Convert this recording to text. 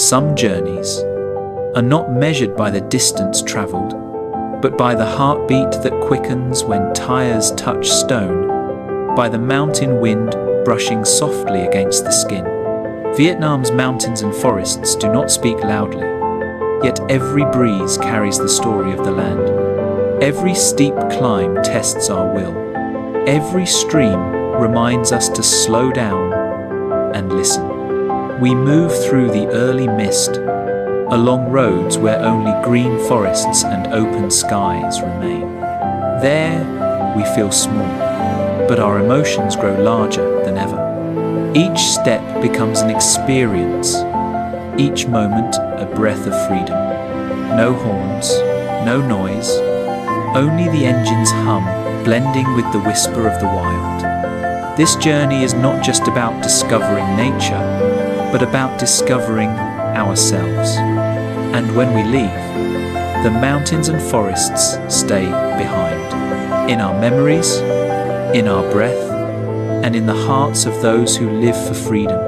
Some journeys are not measured by the distance traveled, but by the heartbeat that quickens when tires touch stone, by the mountain wind brushing softly against the skin. Vietnam's mountains and forests do not speak loudly, yet every breeze carries the story of the land. Every steep climb tests our will. Every stream reminds us to slow down and listen. We move through the early mist, along roads where only green forests and open skies remain. There, we feel small, but our emotions grow larger than ever. Each step becomes an experience, each moment a breath of freedom. No horns, no noise, only the engine's hum blending with the whisper of the wild. This journey is not just about discovering nature, but about discovering ourselves. And when we leave, the mountains and forests stay behind, in our memories, in our breath, and in the hearts of those who live for freedom.